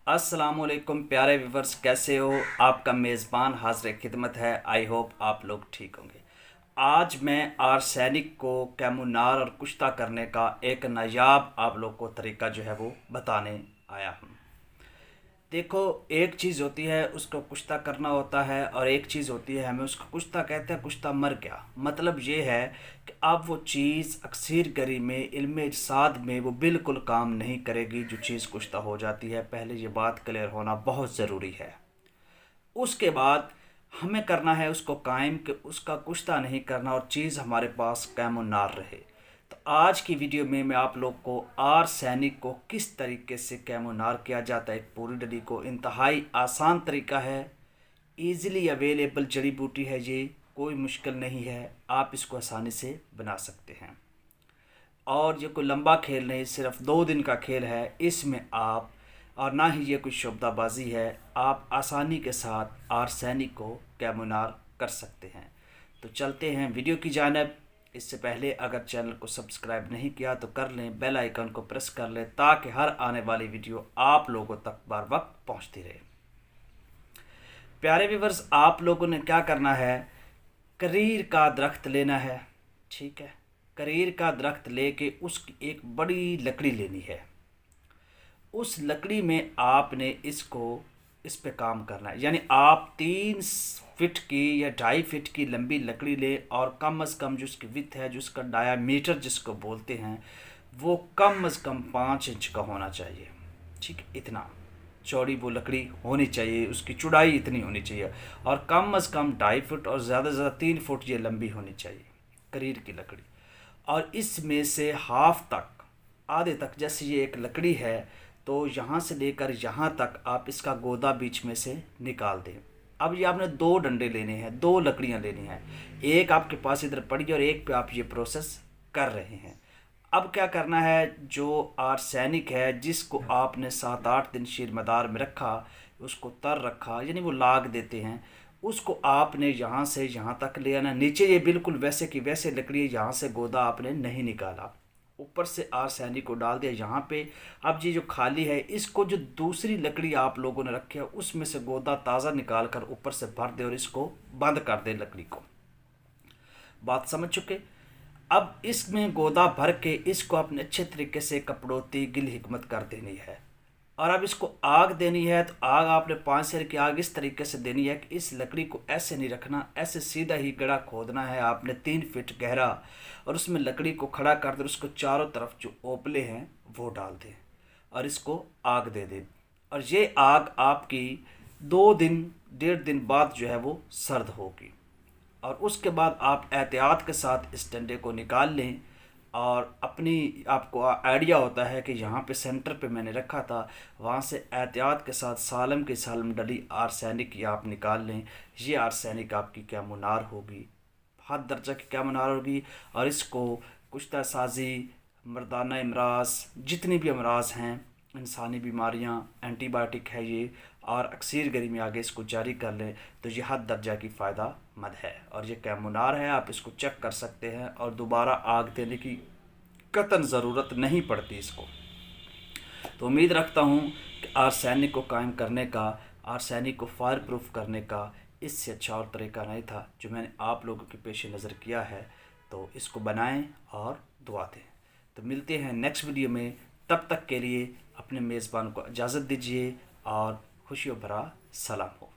अस्सलाम वालेकुम प्यारे व्यूवर्स, कैसे हो। आपका मेज़बान हाज़िर खिदमत है। आई होप आप लोग ठीक होंगे। आज मैं आर्सेनिक को कैमुनार और कुश्ता करने का एक नायाब आप लोग को तरीका जो है वो बताने आया हूँ। देखो, एक चीज़ होती है उसको कुश्ता करना होता है और एक चीज़ होती है हमें उसको कुश्ता कहते हैं। कुश्ता मर गया मतलब ये है कि अब वो चीज़ अक्सर गरी में इल्म इरशाद में वो बिल्कुल काम नहीं करेगी जो चीज़ कुश्ता हो जाती है। पहले ये बात क्लियर होना बहुत ज़रूरी है। उसके बाद हमें करना है उसको कायम कि उसका कुश्ता नहीं करना और चीज़ हमारे पास कायम नार रहे। तो आज की वीडियो में मैं आप लोग को आर्सेनिक को किस तरीके से कायम नार किया जाता है, एक पूरी डली को इंतहाई आसान तरीका है, ईज़िली अवेलेबल जड़ी बूटी है, ये कोई मुश्किल नहीं है, आप इसको आसानी से बना सकते हैं। और ये कोई लंबा खेल नहीं, सिर्फ 2 दिन का खेल है। इसमें आप और ना ही ये कोई शब्दाबाजी है, आप आसानी के साथ आर्सेनिक को कैमुनार कर सकते हैं। तो चलते हैं वीडियो की जानिब। इससे पहले अगर चैनल को सब्सक्राइब नहीं किया तो कर लें, बेल आइकन को प्रेस कर लें ताकि हर आने वाली वीडियो आप लोगों तक बार वक्त पहुंचती रहे। प्यारे व्यूवर्स, आप लोगों ने क्या करना है, करीर का दरख्त लेना है। ठीक है, करीर का दरख्त लेके उसकी एक बड़ी लकड़ी लेनी है। उस लकड़ी में आपने इस पे काम करना है, यानी आप 3 फीट की या 2.5 फीट की लंबी लकड़ी ले और कम अज़ कम जो उसकी विड्थ है, जो उसका डायामीटर जिसको बोलते हैं, वो कम अज़ कम 5 इंच का होना चाहिए। ठीक, इतना चौड़ी वो लकड़ी होनी चाहिए, उसकी चौड़ाई इतनी होनी चाहिए और कम अज़ कम 2.5 फुट और ज़्यादा से ज़्यादा 3 फुट ये लंबी होनी चाहिए करीर की लकड़ी। और इसमें से हाफ तक, आधे तक, जैसे ये एक लकड़ी है तो यहाँ से लेकर यहाँ तक आप इसका गोदा बीच में से निकाल दें। अब ये आपने 2 डंडे लेने हैं, 2 लकड़ियाँ लेनी हैं, एक आपके पास इधर पड़ी है और एक पे आप ये प्रोसेस कर रहे हैं। अब क्या करना है, जो आर्सेनिक है जिसको आपने 7-8 दिन शीरमदार में रखा, उसको तर रखा, यानी वो लाग देते हैं, उसको आपने यहाँ से यहाँ तक ले आना। नीचे ये बिल्कुल वैसे की वैसे लकड़ी, यहाँ से गोदा आपने नहीं निकाला, ऊपर से आर्सेनिक को डाल दिया यहाँ पे। अब ये जो खाली है इसको, जो दूसरी लकड़ी आप लोगों ने रखी है उसमें से गोदा ताज़ा निकाल कर ऊपर से भर दे और इसको बंद कर दे लकड़ी को। बात समझ चुके। अब इसमें गोदा भर के इसको अपने अच्छे तरीके से कपड़ोती गिल हिकमत कर देनी है। और अब इसको आग देनी है तो आग आपने 5 सेर की आग इस तरीके से देनी है कि इस लकड़ी को ऐसे नहीं रखना, ऐसे सीधा ही गड़ा खोदना है आपने 3 फीट गहरा, और उसमें लकड़ी को खड़ा कर दे, उसको चारों तरफ जो ओपले हैं वो डाल दें और इसको आग दे दें। और ये आग आपकी 2 दिन 1.5 दिन बाद जो है वो सर्द होगी। और उसके बाद आप एहतियात के साथ इस डंडे को निकाल लें और अपनी, आपको आइडिया होता है कि यहाँ पे सेंटर पे मैंने रखा था, वहाँ से एहतियात के साथ सालम की सालम डली आर्सेनिक की आप निकाल लें। ये आर्सेनिक आपकी क्या मुनार होगी, हद दर्जा की क्या मुनार होगी। और इसको कुश्ता साजी, मर्दाना अमराज, जितनी भी अमराज हैं, इंसानी बीमारियां, एंटीबायोटिक है ये, और अक्सर गरी में आगे इसको जारी कर लें तो ये हद दर्जा की फ़ायदा मंद है और ये कैमुनार है। आप इसको चेक कर सकते हैं और दोबारा आग देने की कतन ज़रूरत नहीं पड़ती इसको। तो उम्मीद रखता हूँ कि आर्सेनिक को कायम करने का, आर्सेनिक को फायर प्रूफ करने का इससे अच्छा और तरीका नहीं था जो मैंने आप लोगों के पेश नज़र किया है। तो इसको बनाएं और दुआ दें। तो मिलते हैं नेक्स्ट वीडियो में, तब तक के लिए अपने मेज़बान को इजाज़त दीजिए और खुशियों भरा सलाम हो।